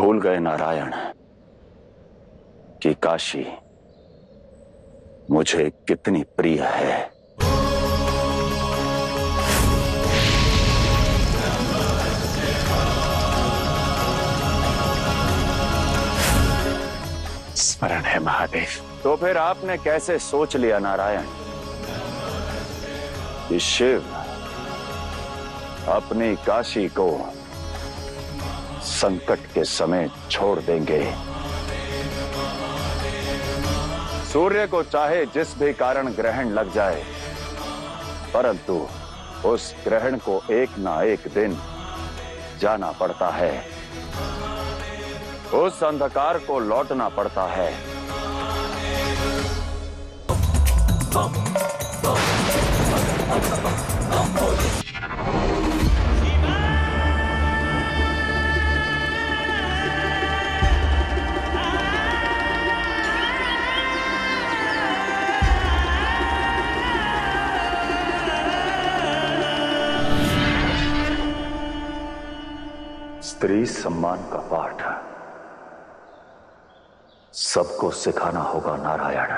भूल गए नारायण कि काशी मुझे कितनी प्रिय है। स्मरण है महादेव। तो फिर आपने कैसे सोच लिया नारायण कि शिव अपनी काशी को संकट के समय छोड़ देंगे? सूर्य को चाहे जिस भी कारण ग्रहण लग जाए, परंतु उस ग्रहण को एक ना एक दिन जाना पड़ता है, उस अंधकार को लौटना पड़ता है। स्त्री सम्मान का पाठ सबको सिखाना होगा नारायण।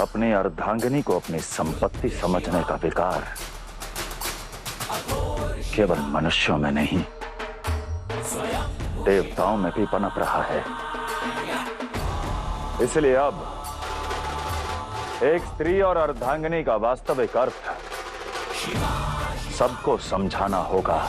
अपनी अर्धांगिनी को अपनी संपत्ति समझने का विकार केवल मनुष्यों में नहीं, देवताओं में भी पनप रहा है। इसलिए अब एक स्त्री और अर्धांगिनी का वास्तविक अर्थ सबको समझाना होगा।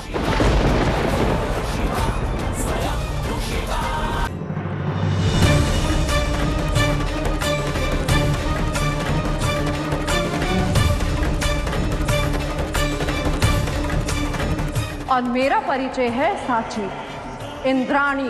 और मेरा परिचय है साची, इंद्राणी।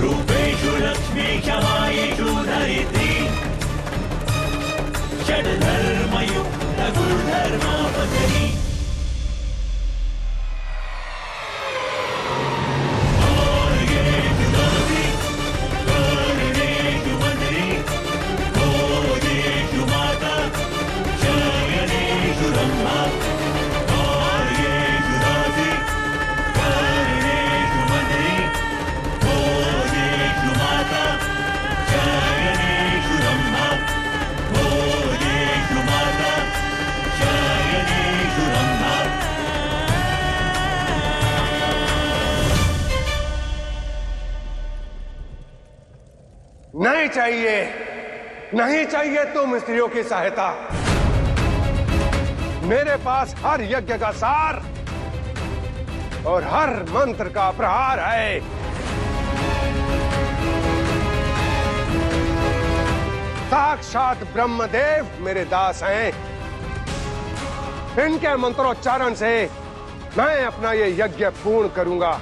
रूपेषु लक्ष्मी क्षमायेषु धरित्री षड्धर्मयुक्त गुरुधर्मापतनी। नहीं चाहिए तुम स्त्रियों की सहायता। मेरे पास हर यज्ञ का सार और हर मंत्र का प्रहार है। साक्षात ब्रह्मदेव मेरे दास हैं। इनके मंत्रोच्चारण से मैं अपना ये यज्ञ पूर्ण करूंगा।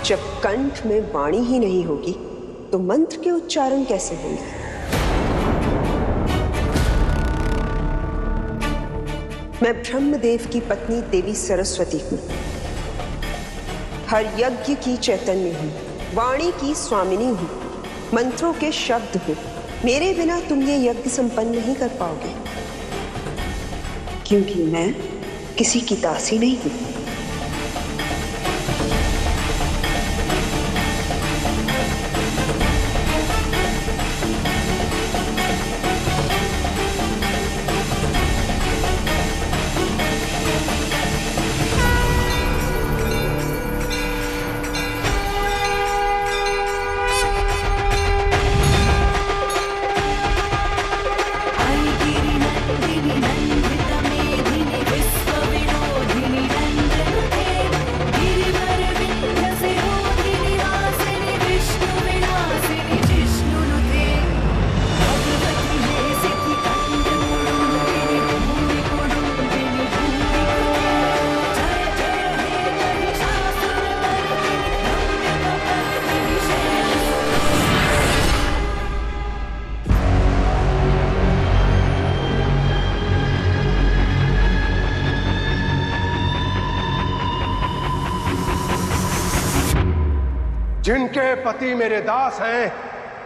जब कंठ में वाणी ही नहीं होगी तो मंत्र के उच्चारण कैसे होंगे? मैं ब्रह्मदेव की पत्नी देवी सरस्वती हूँ। हर यज्ञ की चैतन्य हूँ, वाणी की स्वामिनी हूँ, मंत्रों के शब्द हूँ। मेरे बिना तुम ये यज्ञ संपन्न नहीं कर पाओगे, क्योंकि मैं किसी की दासी नहीं हूं। विश्व विरोधिनी जिनके पति मेरे दास हैं,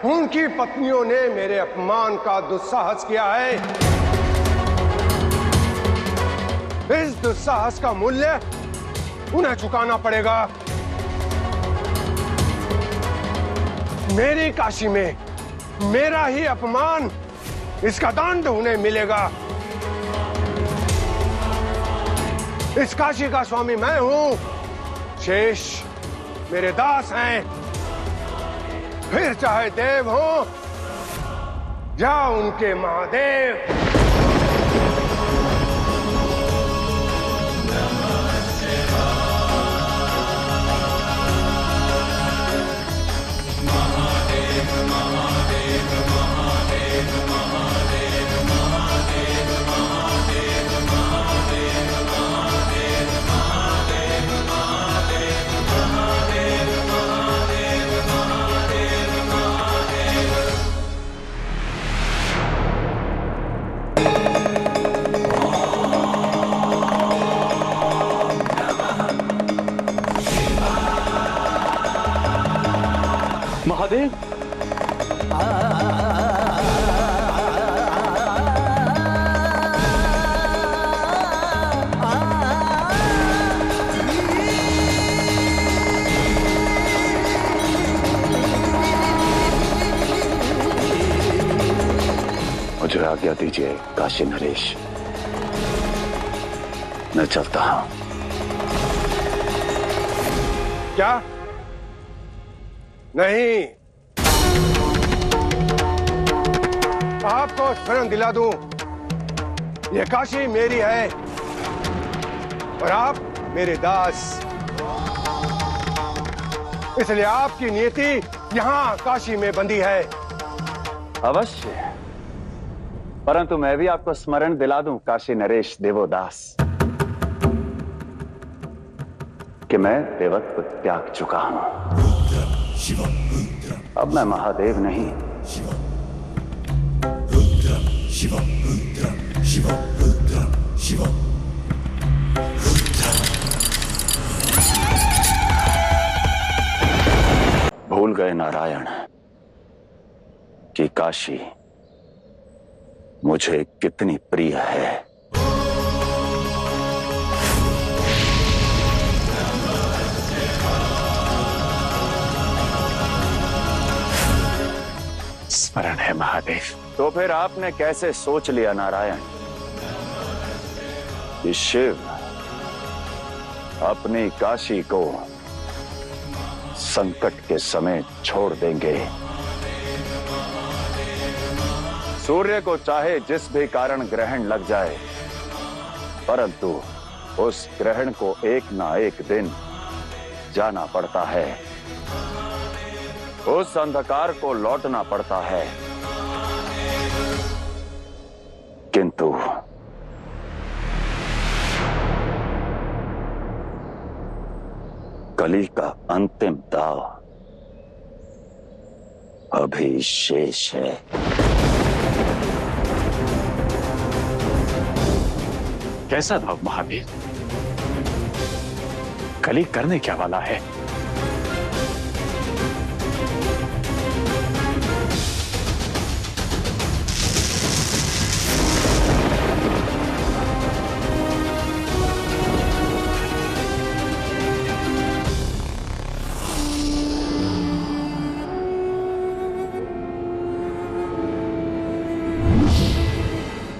उनकी पत्नियों ने मेरे अपमान का दुस्साहस किया है। इस दुस्साहस का मूल्य उन्हें चुकाना पड़ेगा। मेरी काशी में मेरा ही अपमान, इसका दंड उन्हें मिलेगा। इस काशी का स्वामी मैं हूं, शेष मेरे दास हैं। फिर चाहे देव हो या उनके महादेव। महादेव, मुझे आज्ञा दीजिए काशी नरेश, मैं चलता हूं। क्या? नहीं, आपको स्मरण दिला दूं, ये काशी मेरी है और आप मेरे दास। इसलिए आपकी नियति यहां काशी में बंधी है। अवश्य, परंतु मैं भी आपको स्मरण दिला दूं काशी नरेश देवोदास कि मैं देवत्व त्याग चुका हूं। अब मैं महादेव नहीं, भूल गए नारायण कि काशी मुझे कितनी प्रिय है। स्मरण है महादेव। तो फिर आपने कैसे सोच लिया नारायण कि शिव अपनी काशी को संकट के समय छोड़ देंगे? सूर्य को चाहे जिस भी कारण ग्रहण लग जाए, परंतु उस ग्रहण को एक ना एक दिन जाना पड़ता है, उस अंधकार को लौटना पड़ता है। किंतु कली का अंतिम दाव अभी शेष है। कैसा दाव महादेव? कली करने क्या वाला है?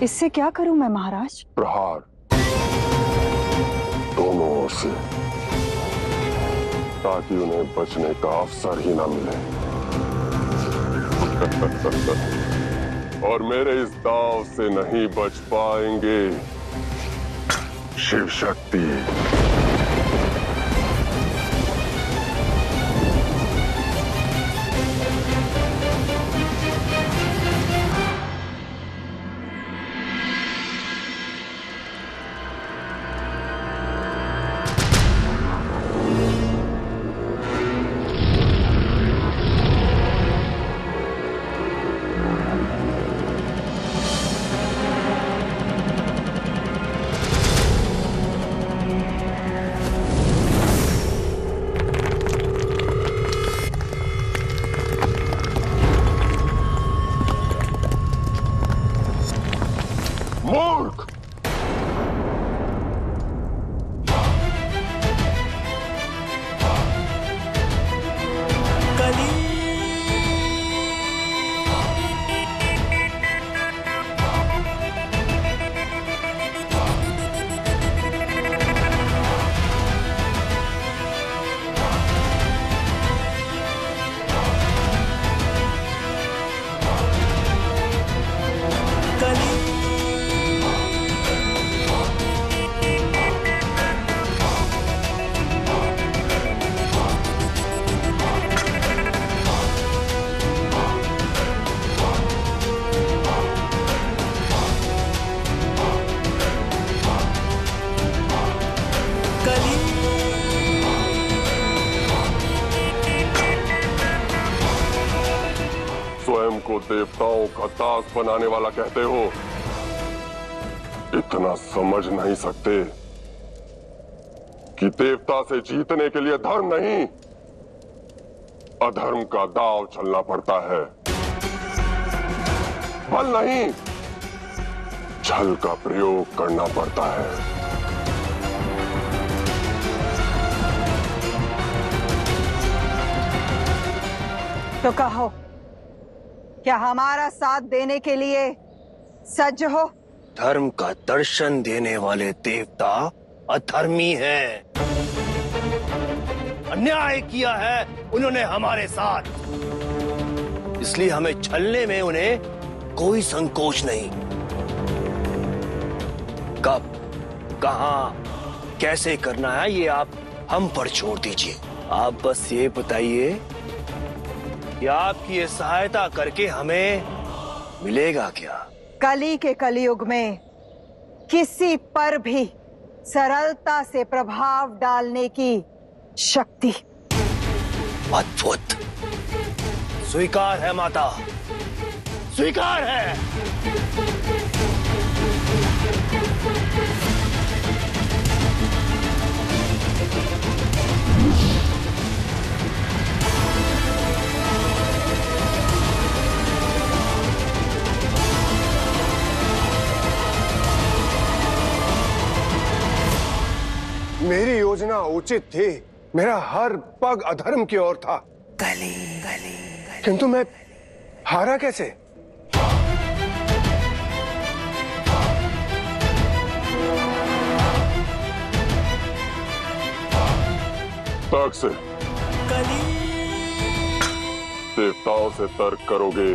इससे क्या करूं मैं महाराज? प्रहार दोनों ओर से, ताकि उन्हें बचने का अवसर ही ना मिले। और मेरे इस दाव से नहीं बच पाएंगे शिव शक्ति। को देवताओं का दास बनाने वाला कहते हो? इतना समझ नहीं सकते कि देवता से जीतने के लिए धर्म नहीं, अधर्म का दांव चलना पड़ता है। बल नहीं, छल का प्रयोग करना पड़ता है। तो कहो, क्या हमारा साथ देने के लिए सज्ज हो? धर्म का दर्शन देने वाले देवता अधर्मी हैं। अन्याय किया है उन्होंने हमारे साथ, इसलिए हमें छलने में उन्हें कोई संकोच नहीं। कब, कहां, कैसे करना है ये आप हम पर छोड़ दीजिए। आप बस ये बताइए कि आपकी ये सहायता करके हमें मिलेगा क्या? कली के कलयुग में किसी पर भी सरलता से प्रभाव डालने की शक्ति। अद्भुत, स्वीकार है माता, स्वीकार है। मेरी योजना उचित थी, मेरा हर पग अधर्म की ओर था, किंतु मैं हारा कैसे? तर्क से, देवताओं से तर्क करोगे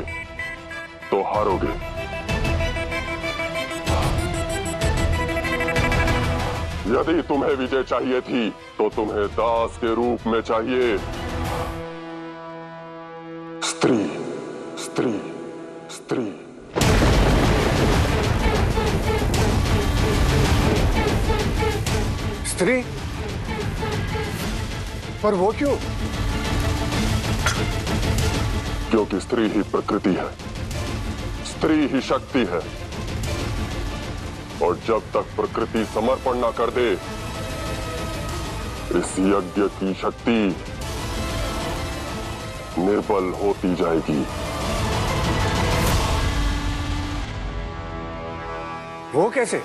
तो हारोगे। यदि तुम्हें विजय चाहिए थी तो तुम्हें दास के रूप में चाहिए। स्त्री, स्त्री, स्त्री। स्त्री? पर वो क्यों? क्योंकि स्त्री ही प्रकृति है, स्त्री ही शक्ति है, और जब तक प्रकृति समर्पण न कर दे, इस यज्ञ की शक्ति निर्बल होती जाएगी। वो कैसे?